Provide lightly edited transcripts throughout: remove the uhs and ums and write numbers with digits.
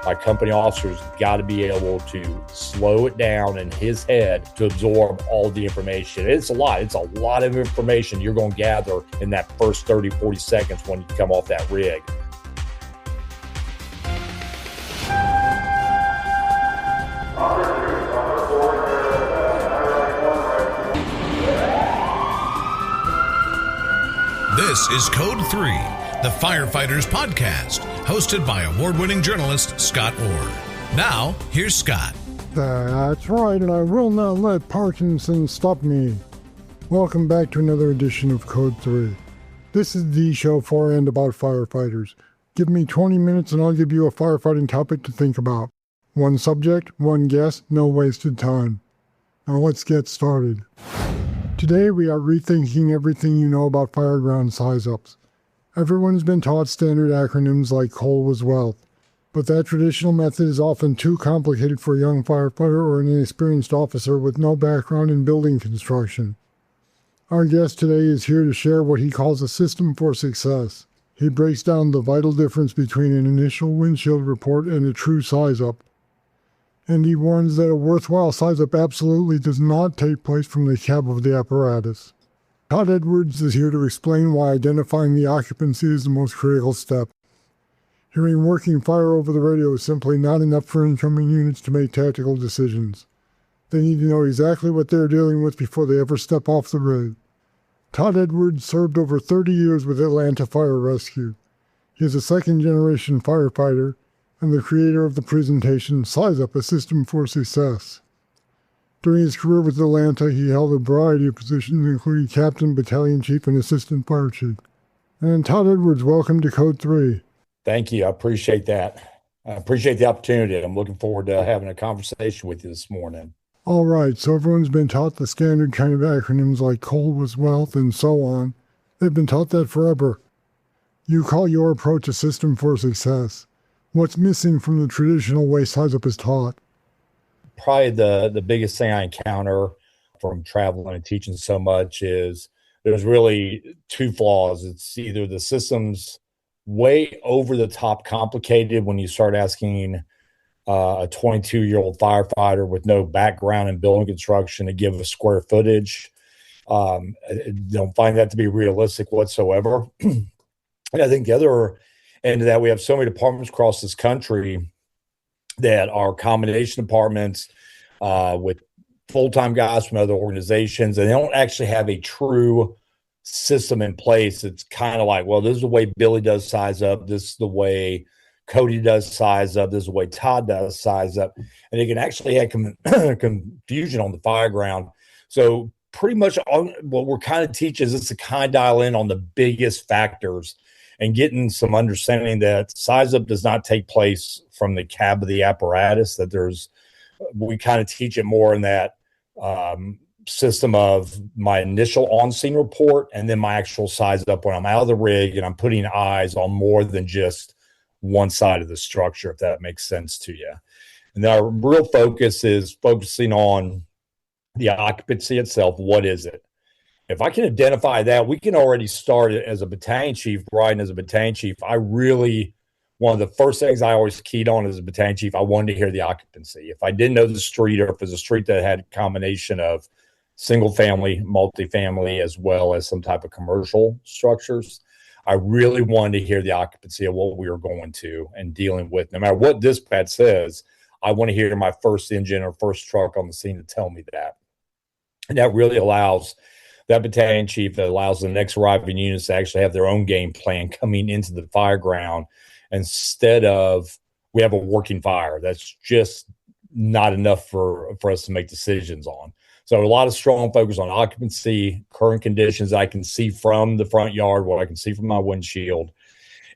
My company officer's got to be able to slow it down in his head to absorb all the information. It's a lot. It's a lot of information you're going to gather in that first 30, 40 seconds when you come off that rig. This is Code 3, the Firefighters podcast, hosted by award-winning journalist Scott Orr. Now, here's Scott. That's right, and I will not let Parkinson stop me. Welcome back to another edition of Code 3. This is the show for and about firefighters. Give me 20 minutes and I'll give you a firefighting topic to think about. One subject, one guest, no wasted time. Now let's get started. Today we are rethinking everything you know about fireground size-ups. Everyone has been taught standard acronyms like coal was wealth, but that traditional method is often too complicated for a young firefighter or an inexperienced officer with no background in building construction. Our guest today is here to share what he calls a system for success. He breaks down the vital difference between an initial windshield report and a true size-up. And he warns that a worthwhile size-up absolutely does not take place from the cab of the apparatus. Todd Edwards is here to explain why identifying the occupancy is the most critical step. Hearing working fire over the radio is simply not enough for incoming units to make tactical decisions. They need to know exactly what they're dealing with before they ever step off the rig. Todd Edwards served over 30 years with Atlanta Fire Rescue. He is a second-generation firefighter and the creator of the presentation Size Up, a System for Success. During his career with Atlanta, he held a variety of positions, including captain, battalion chief, and assistant fire chief. And Todd Edwards, welcome to Code 3. Thank you. I appreciate that. I appreciate the opportunity. I'm looking forward to having a conversation with you this morning. All right, so everyone's been taught the standard kind of acronyms like coal was wealth and so on. They've been taught that forever. You call your approach a system for success. What's missing from the traditional way size-up is taught? Probably the biggest thing I encounter from traveling and teaching so much is there's really two flaws. It's either the system's way over the top complicated when you start asking a 22-year-old firefighter with no background in building construction to give a square footage. Don't find that to be realistic whatsoever. And I think the other end of that, we have so many departments across this country that are combination departments with full-time guys from other organizations, and they don't actually have a true system in place. It's kind of like, well, this is the way Billy does size up. This is the way Cody does size up. This is the way Todd does size up. And it can actually have confusion on the fireground. So pretty much what we're kind of teaching is to kind of dial in on the biggest factors and getting some understanding that size up does not take place from the cab of the apparatus, that we kind of teach it more in that system of my initial on-scene report and then my actual size up when I'm out of the rig and I'm putting eyes on more than just one side of the structure, if that makes sense to you. And our real focus is focusing on the occupancy itself. What is it? If I can identify that, we can already start as a battalion chief, riding as a battalion chief. One of the first things I always keyed on as a battalion chief, I wanted to hear the occupancy. If I didn't know the street, or if it was a street that had a combination of single family, multifamily, as well as some type of commercial structures, I really wanted to hear the occupancy of what we were going to and dealing with. No matter what dispatch says, I want to hear my first engine or first truck on the scene to tell me that. And that really allows that battalion chief, that allows the next arriving units to actually have their own game plan coming into the fireground, instead of we have a working fire. That's just not enough for us to make decisions on. So a lot of strong focus on occupancy, current conditions I can see from the front yard, what I can see from my windshield,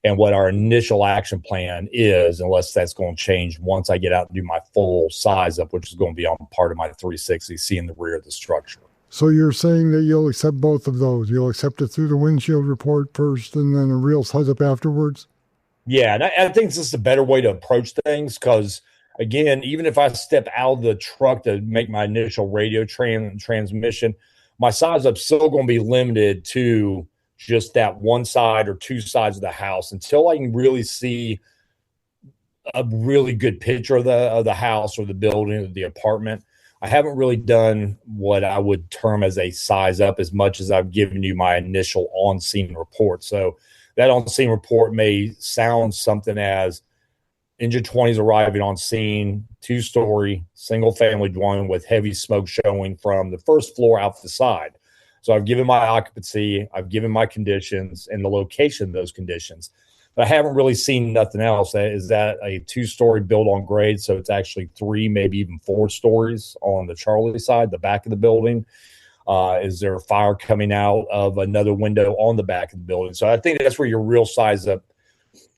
and what our initial action plan is, unless that's going to change once I get out and do my full size up, which is going to be on part of my 360, seeing the rear of the structure. So you're saying that you'll accept both of those. You'll accept it through the windshield report first and then a real size up afterwards? Yeah, and I think this is a better way to approach things because, again, even if I step out of the truck to make my initial radio transmission, my size up's still going to be limited to just that one side or two sides of the house until I can really see a really good picture of the house or the building or the apartment. I haven't really done what I would term as a size up as much as I've given you my initial on scene report. So that on scene report may sound something as engine 20s arriving on scene, 2-story, single family dwelling with heavy smoke showing from the first floor out the side. So I've given my occupancy, I've given my conditions and the location of those conditions. But I haven't really seen nothing else. Is that a 2-story build on grade? So it's actually 3, maybe even 4 stories on the Charlie side, the back of the building. Is there a fire coming out of another window on the back of the building? So I think that's where your real size up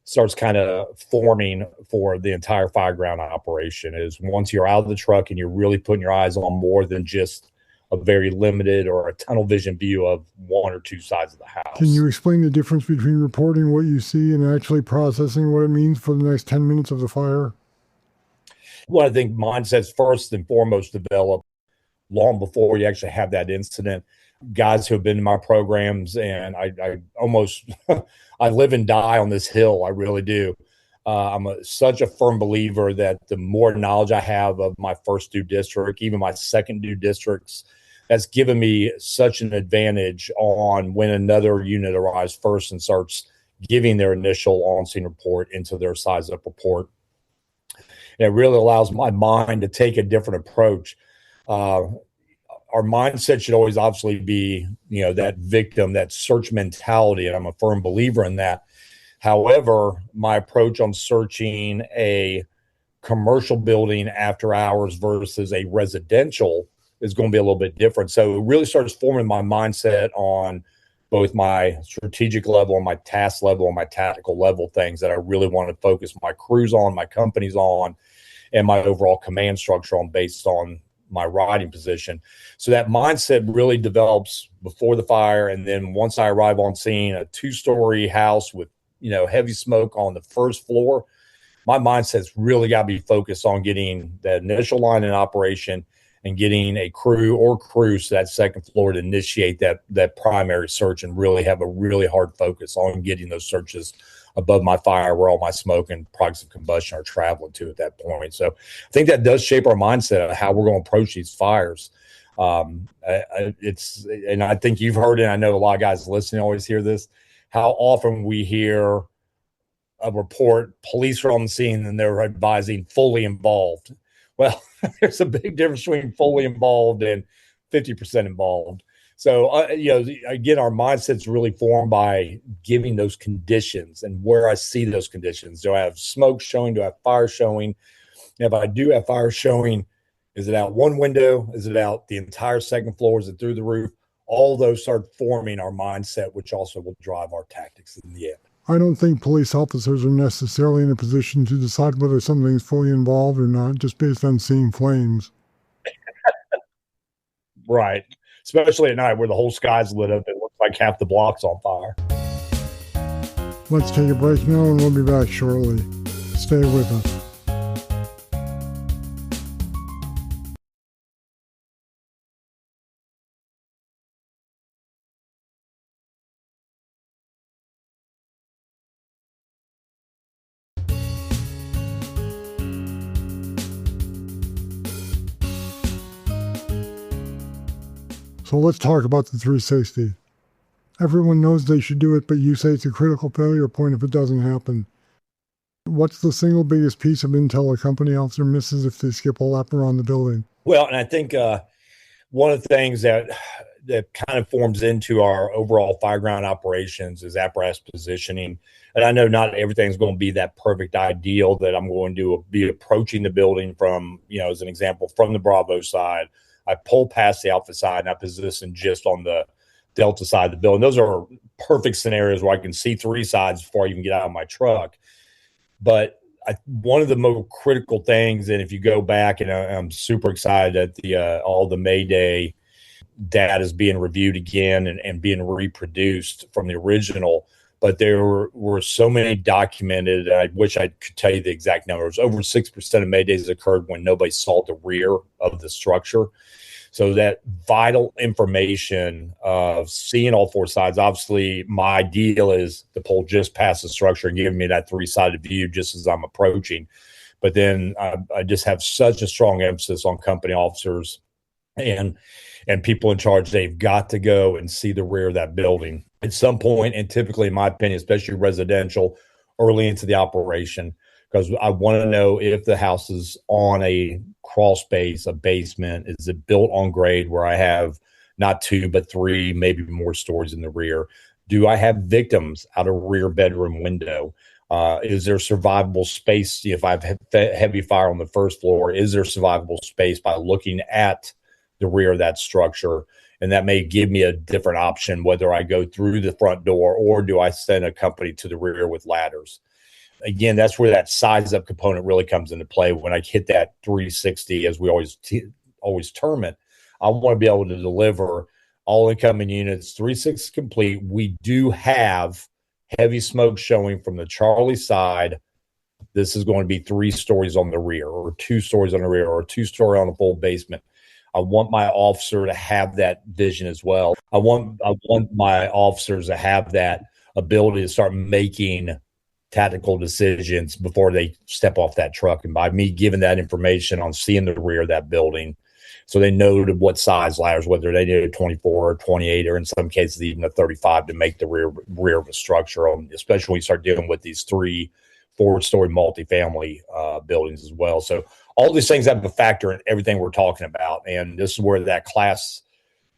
starts kind of forming for the entire fireground operation, is once you're out of the truck and you're really putting your eyes on more than just a very limited or a tunnel vision view of 1 or 2 sides of the house. Can you explain the difference between reporting what you see and actually processing what it means for the next 10 minutes of the fire? Well, I think mindsets first and foremost develop long before you actually have that incident. Guys who have been in my programs, and I almost I live and die on this hill. I really do. I'm such a firm believer that the more knowledge I have of my first due district, even my second due districts, that's given me such an advantage on when another unit arrives first and starts giving their initial on-scene report into their size up report. And it really allows my mind to take a different approach. Our mindset should always obviously be, that victim, that search mentality, and I'm a firm believer in that. However, my approach on searching a commercial building after hours versus a residential is going to be a little bit different. So it really starts forming my mindset on both my strategic level and my task level and my tactical level, things that I really want to focus my crews on, my companies on, and my overall command structure on based on my riding position. So that mindset really develops before the fire. And then once I arrive on scene, a 2-story house with, heavy smoke on the first floor, my mindset's really got to be focused on getting that initial line in operation and getting a crew or crews to that second floor to initiate that primary search and really have a really hard focus on getting those searches above my fire where all my smoke and products of combustion are traveling to at that point. So I think that does shape our mindset of how we're going to approach these fires. And I think you've heard it. I know a lot of guys listening always hear this, how often we hear a report, police are on the scene and they're advising fully involved. Well, there's a big difference between fully involved and 50% involved. So, again, our mindset's really formed by giving those conditions and where I see those conditions. Do I have smoke showing? Do I have fire showing? And if I do have fire showing, is it out one window? Is it out the entire second floor? Is it through the roof? All those start forming our mindset, which also will drive our tactics in the end. I don't think police officers are necessarily in a position to decide whether something's fully involved or not, just based on seeing flames. Right. Especially at night where the whole sky's lit up. It looks like half the block's on fire. Let's take a break now and we'll be back shortly. Stay with us. So let's talk about the 360. Everyone knows they should do it, but you say it's a critical failure point if it doesn't happen. What's the single biggest piece of intel a company officer misses if they skip a lap around the building? Well, and I think one of the things that kind of forms into our overall fireground operations is apparatus positioning. And I know not everything's going to be that perfect ideal that I'm going to be approaching the building from, as an example, from the Bravo side. I pull past the Alpha side and I position just on the Delta side of the building. Those are perfect scenarios where I can see 3 sides before I even get out of my truck. But one of the most critical things, and if you go back, and I'm super excited that all the Mayday data is being reviewed again and being reproduced from the original, but there were so many documented, I wish I could tell you the exact numbers. Over 6% of Maydays occurred when nobody saw the rear of the structure. So that vital information of seeing all four sides, obviously my ideal is to pull just past the structure and giving me that three-sided view just as I'm approaching. But then I just have such a strong emphasis on company officers and people in charge. They've got to go and see the rear of that building at some point, and typically, in my opinion, especially residential, early into the operation, because I want to know if the house is on a crawl space, a basement. Is it built on grade where I have not two but three, maybe more stories in the rear? Do I have victims out a rear bedroom window? Is there survivable space? If I've heavy fire on the first floor, is there survivable space by looking at the rear of that structure? And that may give me a different option, whether I go through the front door or do I send a company to the rear with ladders. Again, that's where that size up component really comes into play. When I hit that 360, as we always term it, I want to be able to deliver all incoming units, 360 complete. We do have heavy smoke showing from the Charlie side. This is going to be 3 stories on the rear, or 2 stories on the rear, or 2-story on a full basement. I want my officer to have that vision as well. I want my officers to have that ability to start making tactical decisions before they step off that truck. And by me giving that information on seeing the rear of that building, so they know what size ladders, whether they need a 24 or 28, or in some cases even a 35 to make the rear of a structure, especially when you start dealing with these 3 4-story multifamily buildings as well. So all these things have a factor in everything we're talking about. And this is where that class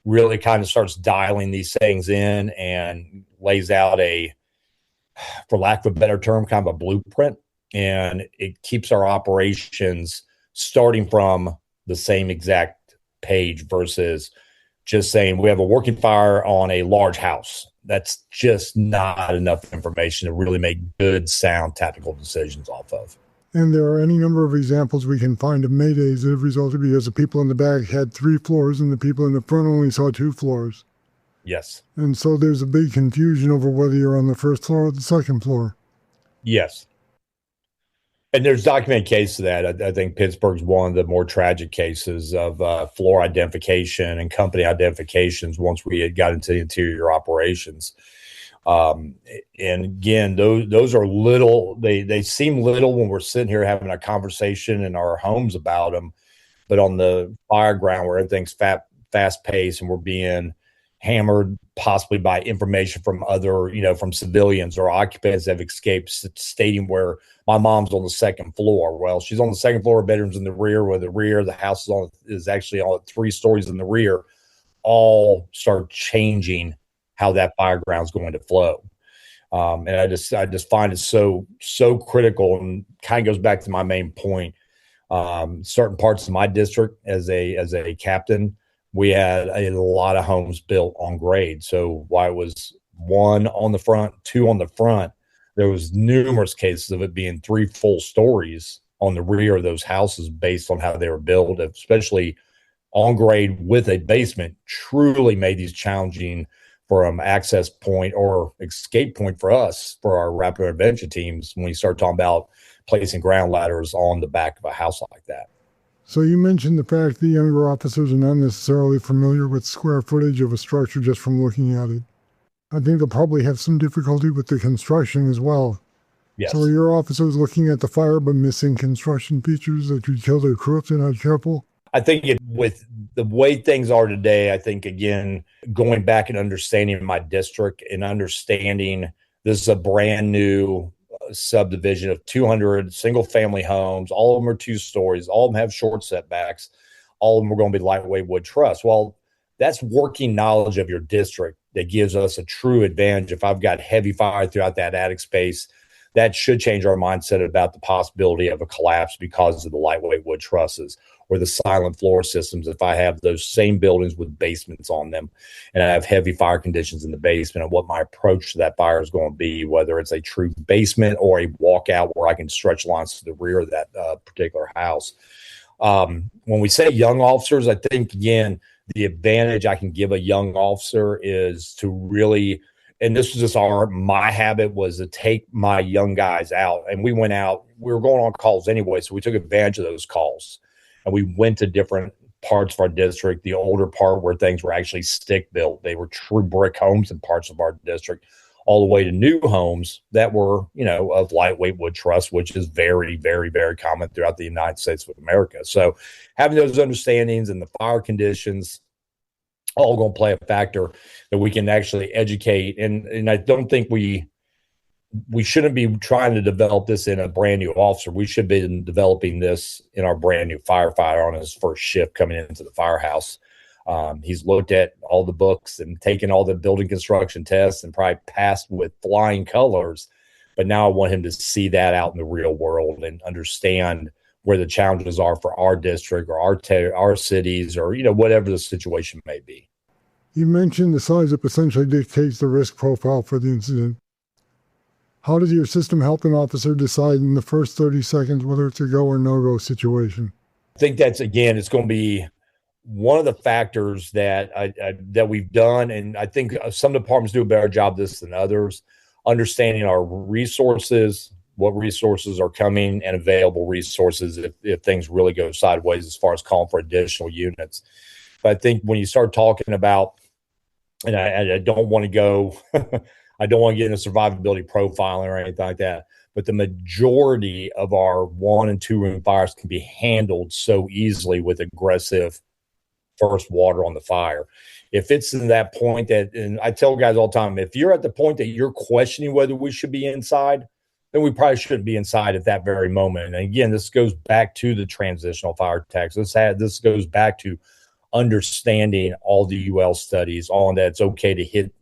really kind of starts dialing these things in and lays out for lack of a better term, kind of a blueprint. And it keeps our operations starting from the same exact page versus just saying we have a working fire on a large house. That's just not enough information to really make good, sound tactical decisions off of. And there are any number of examples we can find of maydays that have resulted because the people in the back had 3 floors and the people in the front only saw 2 floors. Yes. And so there's a big confusion over whether you're on the first floor or the second floor. Yes. And there's documented cases of that. I think Pittsburgh's one of the more tragic cases of floor identification and company identifications once we had got into the interior operations. And again, those are little, they seem little when we're sitting here having a conversation in our homes about them, but on the fire ground where everything's fast paced and we're being hammered possibly by information from other, from civilians or occupants that have escaped, stating where my mom's on the second floor. Well, she's on the second floor, bedrooms in the rear, where the house is actually on 3 stories in the rear. All start changing how that fire ground's going to flow. And I just find it so critical, and kind of goes back to my main point. Certain parts of my district as a captain, we had a lot of homes built on grade. So while it was 1 on the front, 2 on the front, there was numerous cases of it being 3 full stories on the rear of those houses based on how they were built, especially on grade with a basement. Truly made these challenging from access point or escape point for us, for our rapid intervention teams, when we start talking about placing ground ladders on the back of a house like that. So you mentioned the fact that younger officers are not necessarily familiar with square footage of a structure just from looking at it. I think they'll probably have some difficulty with the construction as well. Yes. So are your officers looking at the fire but missing construction features that could kill their crew if they're not careful? I think with the way things are today, I think, again, going back and understanding my district and understanding this is a brand new subdivision of 200 single family homes. All of them are 2 stories. All of them have short setbacks. All of them are going to be lightweight wood truss. Well, that's working knowledge of your district that gives us a true advantage. If I've got heavy fire throughout that attic space, that should change our mindset about the possibility of a collapse because of the lightweight wood trusses or the silent floor systems. If I have those same buildings with basements on them and I have heavy fire conditions in the basement, and what my approach to that fire is going to be, whether it's a true basement or a walkout where I can stretch lines to the rear of that particular house. When we say young officers, I think, again, the advantage I can give a young officer is to really, and this was just my habit, was to take my young guys out. And we went out, we were going on calls anyway, so we took advantage of those calls. And we went to different parts of our district, the older part where things were actually stick built. They were true brick homes in parts of our district, all the way to new homes that were, of lightweight wood truss, which is very, very, very common throughout the United States of America. So having those understandings and the fire conditions all going to play a factor that we can actually educate. And I don't think we shouldn't be trying to develop this in a brand new officer. We should be developing this in our brand new firefighter on his first shift coming into the firehouse. He's looked at all the books and taken all the building construction tests and probably passed with flying colors. But now I want him to see that out in the real world and understand where the challenges are for our district or our cities or, whatever the situation may be. You mentioned the size up essentially dictates the risk profile for the incident. How does your system help an officer decide in the first 30 seconds whether it's a go or no-go situation? I think that's, again, it's going to be one of the factors that that we've done, and I think some departments do a better job of this than others, understanding our resources, what resources are coming, and available resources if things really go sideways as far as calling for additional units. But I think when you start talking about, and I don't want to go I don't want to get into survivability profiling or anything like that, but the majority of our 1 and 2 room fires can be handled so easily with aggressive first water on the fire. If it's in that point that, and I tell guys all the time, if you're at the point that you're questioning whether we should be inside, then we probably shouldn't be inside at that very moment. And again, this goes back to the transitional fire tax. This goes back to understanding all the UL studies on that it's okay to hit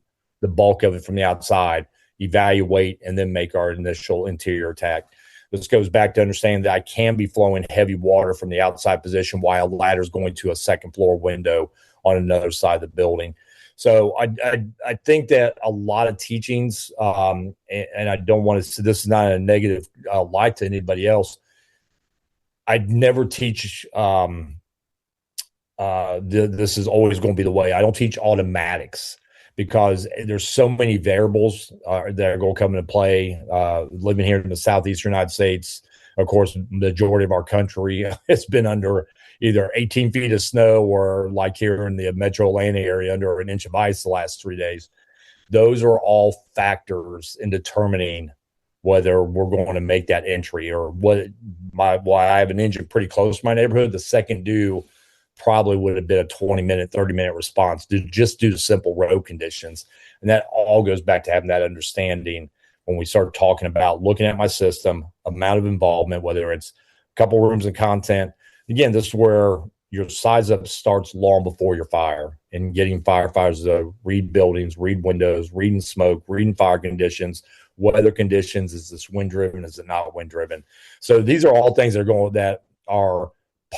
the bulk of it from the outside, evaluate, and then make our initial interior attack. This goes back to understanding that I can be flowing heavy water from the outside position while a ladder is going to a second floor window on another side of the building. So I think that a lot of teachings, and I don't want to, this is not a negative light to anybody else. I'd never teach, this is always going to be the way. I don't teach automatics, because there's so many variables that are going to come into play. Living here in the southeastern United States, of course, the majority of our country has been under either 18 feet of snow or, like here in the metro Atlanta area, under an inch of ice the last 3 days. Those are all factors in determining whether we're going to make that entry, or why I have an engine pretty close to my neighborhood. The second due probably would have been a 20-minute, 30-minute response just due to simple road conditions. And that all goes back to having that understanding when we start talking about looking at my system, amount of involvement, whether it's a couple rooms and content. Again, this is where your size up starts long before your fire, and getting firefighters to read buildings, read windows, reading smoke, reading fire conditions, weather conditions. Is this wind driven? Is it not wind driven? So these are all things that are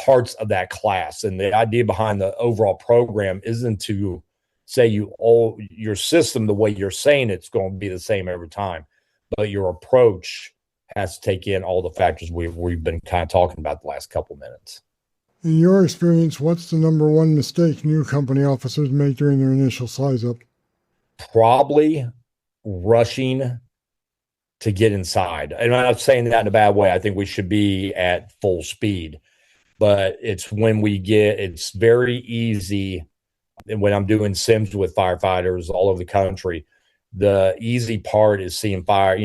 parts of that class. And the idea behind the overall program isn't to say your system, the way you're saying it's going to be the same every time, but your approach has to take in all the factors we've been kind of talking about the last couple minutes. In your experience, what's the number one mistake new company officers make during their initial size up? Probably rushing to get inside. And I'm not saying that in a bad way. I think we should be at full speed. But it's when it's very easy. And when I'm doing sims with firefighters all over the country, the easy part is seeing fire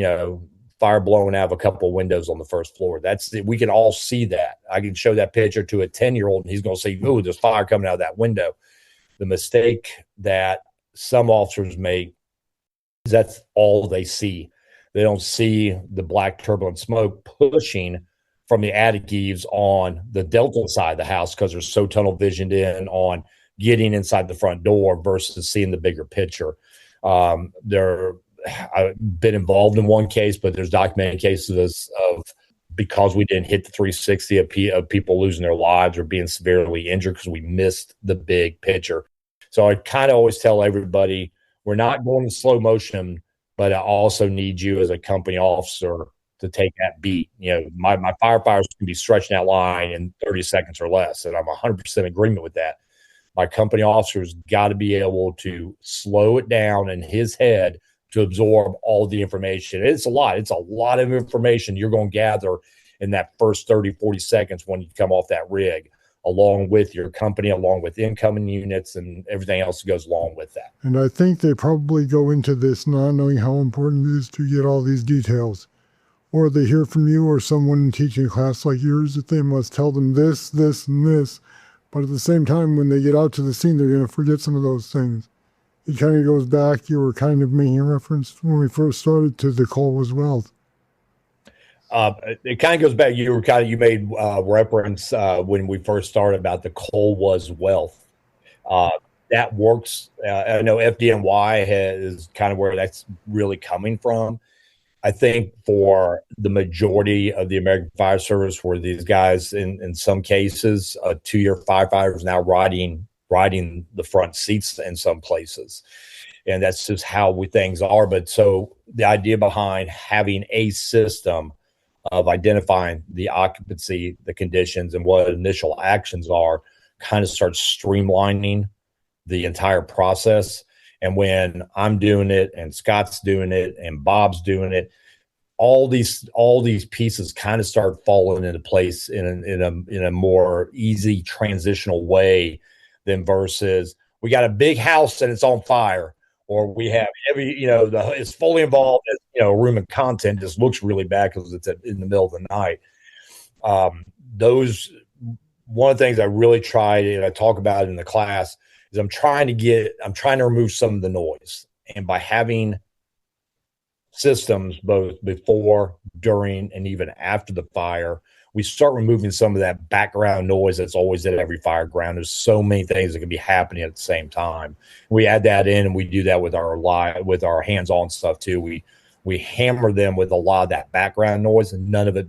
blowing out of a couple of windows on the first floor. We can all see that. I can show that picture to a 10-year-old and he's going to say, "Ooh, there's fire coming out of that window." The mistake that some officers make is that's all they see. They don't see the black turbulent smoke pushing from the attic eaves on the Delta side of the house, because they're so tunnel visioned in on getting inside the front door versus seeing the bigger picture. I've been involved in one case, but there's documented cases of, because we didn't hit the 360 of people losing their lives or being severely injured because we missed the big picture. So I kind of always tell everybody, we're not going in slow motion, but I also need you as a company officer to take that beat. My firefighters can be stretching that line in 30 seconds or less, and I'm 100% agreement with that. My company officer's got to be able to slow it down in his head to absorb all the information. It's a lot of information you're going to gather in that first 30, 40 seconds when you come off that rig. along with your company, along with incoming units and everything else that goes along with that. And I think they probably go into this not knowing how important it is to get all these details. Or they hear from you or someone teaching a class like yours that they must tell them this, this, and this. But at the same time, when they get out to the scene, they're going to forget some of those things. It kind of goes back, you were kind of making a reference when we first started to the coal was wealth. It kind of goes back. You made reference when we first started about the coal was wealth. That works. I know FDNY is kind of where that's really coming from. I think for the majority of the American Fire Service, where these guys, in some cases, 2-year firefighters now riding the front seats in some places. And that's just how things are. But so the idea behind having a system of identifying the occupancy, the conditions, and what initial actions are kind of starts streamlining the entire process. And when I'm doing it and Scott's doing it and Bob's doing it, all these pieces kind of start falling into place in a more easy transitional way than versus we got a big house and it's on fire, or we have it's fully involved as a room and content just looks really bad because it's in the middle of the night. One of the things I really tried and I talk about in the class is I'm trying to remove some of the noise. And by having systems both before, during, and even after the fire, we start removing some of that background noise that's always at every fire ground. There's so many things that can be happening at the same time. We add that in, and we do that with our hands-on stuff too. We hammer them with a lot of that background noise, and none of it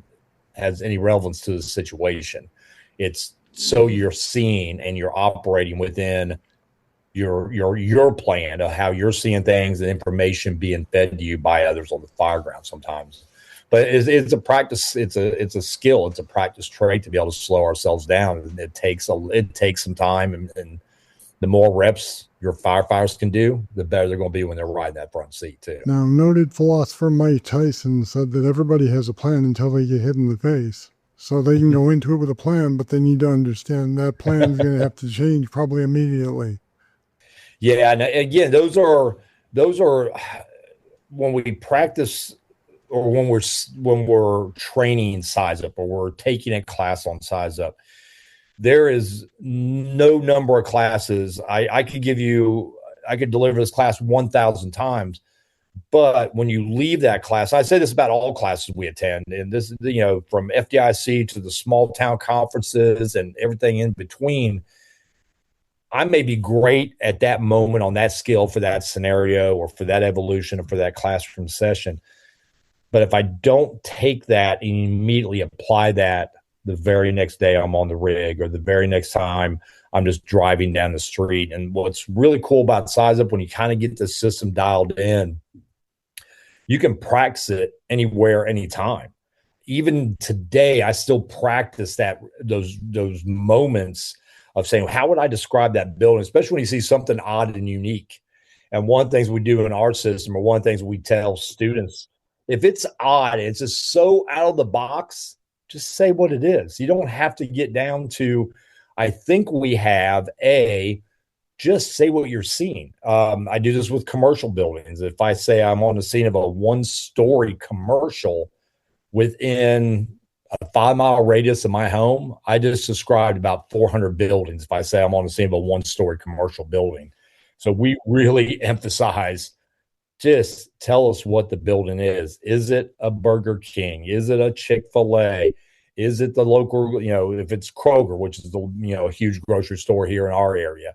has any relevance to the situation. It's so you're seeing and you're operating within your plan of how you're seeing things and information being fed to you by others on the fire ground sometimes. But it's a practice. It's a skill. It's a practice trait to be able to slow ourselves down. And it takes some time, and the more reps your firefighters can do, the better they're going to be when they're riding that front seat too. Now, noted philosopher Mike Tyson said that everybody has a plan until they get hit in the face. So they can go into it with a plan, but they need to understand that plan is going to have to change probably immediately. Yeah, and again, those are when we practice or when we're training size up or we're taking a class on size up. There is no number of classes I could deliver this class 1,000 times, but when you leave that class, I say this about all classes we attend, and this from FDIC to the small town conferences and everything in between. I may be great at that moment on that skill for that scenario or for that evolution or for that classroom session. But if I don't take that and immediately apply that the very next day I'm on the rig or the very next time I'm just driving down the street. And what's really cool about Size Up, when you kind of get the system dialed in, you can practice it anywhere, anytime. Even today, I still practice those moments of saying, how would I describe that building, especially when you see something odd and unique. And one of the things we do in our system, or one of the things we tell students, if it's odd, it's just so out of the box, just say what it is. You don't have to get down to, I think we have just say what you're seeing. I do this with commercial buildings. If I say I'm on the scene of a 1-story commercial within a 5-mile radius of my home, I just described about 400 buildings. If I say I'm on the scene of a 1-story commercial building. So we really emphasize, just tell us what the building is. Is it a Burger King? Is it a Chick-fil-A? Is it the local, if it's Kroger, which is a huge grocery store here in our area.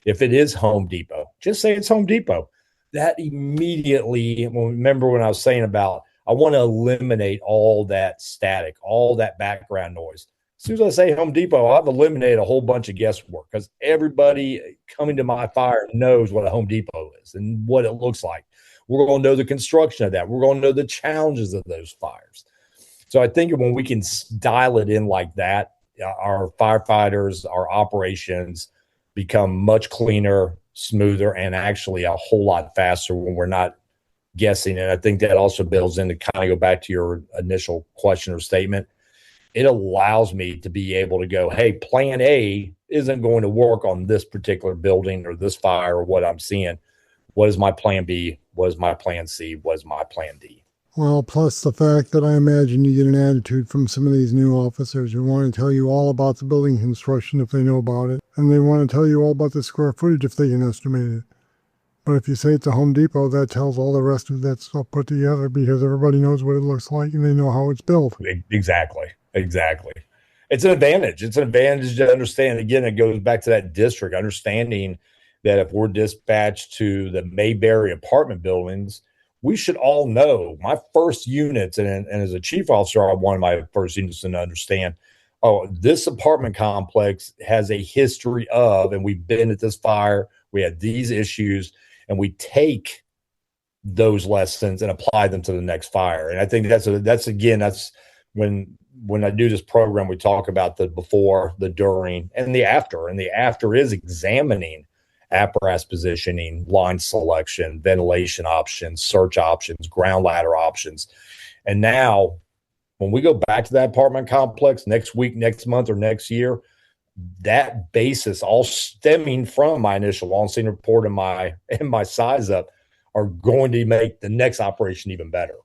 If it is Home Depot, just say it's Home Depot. That immediately, remember when I was saying about, I want to eliminate all that static, all that background noise. As soon as I say Home Depot, I've eliminated a whole bunch of guesswork, because everybody coming to my fire knows what a Home Depot is and what it looks like. We're going to know the construction of that. We're going to know the challenges of those fires. So I think when we can dial it in like that, our firefighters, our operations become much cleaner, smoother, and actually a whole lot faster when we're not guessing. And I think that also builds in, to kind of go back to your initial question or statement. it allows me to be able to go, hey, plan A isn't going to work on this particular building or this fire or what I'm seeing. What is my plan B? What is my plan C? What is my plan D? Well, plus the fact that I imagine you get an attitude from some of these new officers who want to tell you all about the building construction if they know about it, and they want to tell you all about the square footage if they can estimate it. But if you say it's a Home Depot, that tells all the rest of that stuff put together because everybody knows what it looks like and they know how it's built. Exactly. It's an advantage. It's an advantage to understand. Again, it goes back to that district, understanding that if we're dispatched to the Mayberry apartment buildings, we should all know my first units, and as a chief officer, I wanted my first units to understand, oh, this apartment complex has a history of, and we've been at this fire, we had these issues, and we take those lessons and apply them to the next fire. And I think that's when I do this program, we talk about the before, the during, and the after. And the after is examining apparatus positioning, line selection, ventilation options, search options, ground ladder options. And now when we go back to that apartment complex next week, next month, or next year, that basis, all stemming from my initial on-scene report and my size up, are going to make the next operation even better.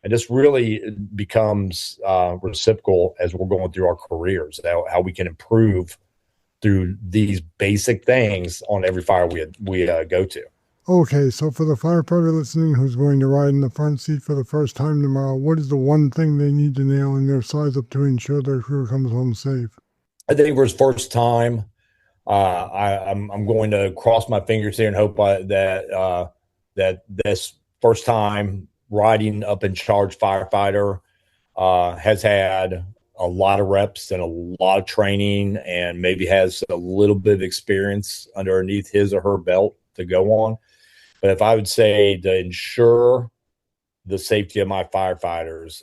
And this really becomes reciprocal as we're going through our careers, how we can improve through these basic things on every fire we go to. Okay, so for the firefighter listening who's going to ride in the front seat for the first time tomorrow, what is the one thing they need to nail in their size up to ensure their crew comes home safe? I think for his first time, I'm going to cross my fingers here and hope that this first time riding up in charge firefighter has had a lot of reps and a lot of training and maybe has a little bit of experience underneath his or her belt to go on. But if I would say to ensure the safety of my firefighters,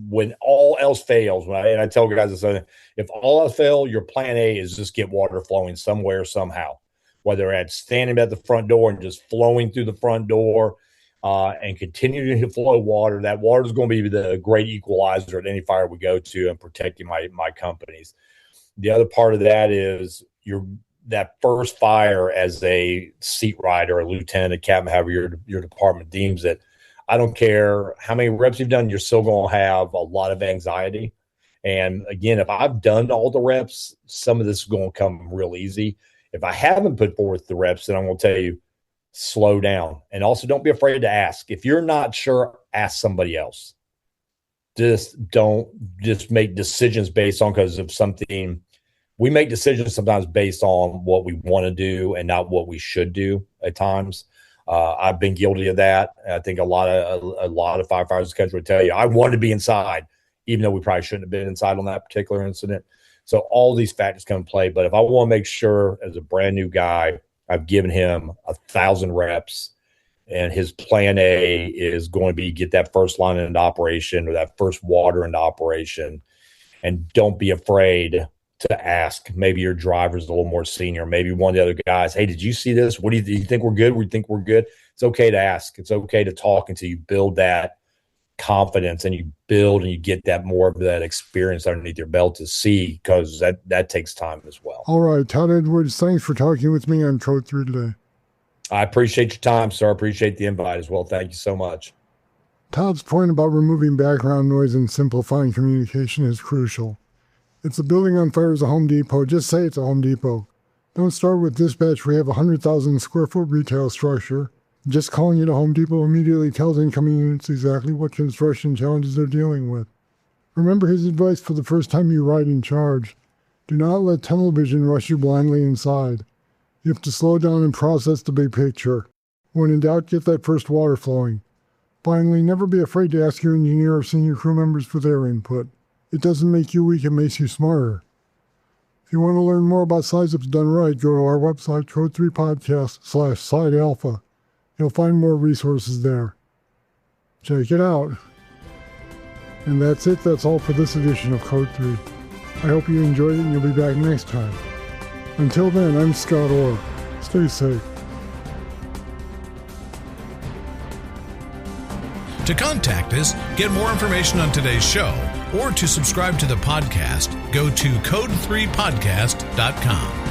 when all else fails, and I tell guys this, if all else fails, your plan A is just get water flowing somewhere, somehow, whether it's standing at the front door and just flowing through the front door and continuing to flow water. That water is going to be the great equalizer at any fire we go to and protecting my companies. The other part of that is that first fire as a seat rider, a lieutenant, a captain, however your department deems it. I don't care how many reps you've done, you're still going to have a lot of anxiety. And again, if I've done all the reps, some of this is going to come real easy. If I haven't put forth the reps, then I'm going to tell you, slow down. And also don't be afraid to ask. If you're not sure, ask somebody else. Don't make decisions based on, because of something. We make decisions sometimes based on what we want to do and not what we should do at times. I've been guilty of that. I think a lot of firefighters in the country would tell you, I wanted to be inside, even though we probably shouldn't have been inside on that particular incident. So all these factors come into play. But if I want to make sure as a brand new guy, I've given him 1,000 reps, and his plan A is going to be get that first line into operation or that first water into operation. And don't be afraid to ask. Maybe your driver's a little more senior. Maybe one of the other guys, hey, did you see this? What do you think we're good? We think we're good. It's okay to ask. It's okay to talk until you build that confidence and you build and you get that more of that experience underneath your belt to see, because that takes time as well. All right, Todd Edwards, thanks for talking with me on Code 3 today. I appreciate your time, sir. I appreciate the invite as well. Thank you so much. Todd's point about removing background noise and simplifying communication is crucial. If the building on fire is a Home Depot, just say it's a Home Depot. Don't start with dispatch. We have a 100,000 square foot retail structure. Just calling it a Home Depot immediately tells incoming units exactly what construction challenges they're dealing with. Remember his advice for the first time you ride in charge. Do not let tunnel vision rush you blindly inside. You have to slow down and process the big picture. When in doubt, get that first water flowing. Finally, never be afraid to ask your engineer or senior crew members for their input. It doesn't make you weak, it makes you smarter. If you want to learn more about size ups done right, go to our website, code3podcast.com/side alpha. You'll find more resources there. Check it out. And that's it. That's all for this edition of Code 3. I hope you enjoyed it and you'll be back next time. Until then, I'm Scott Orr. Stay safe. To contact us, get more information on today's show, Or to subscribe to the podcast, go to code3podcast.com.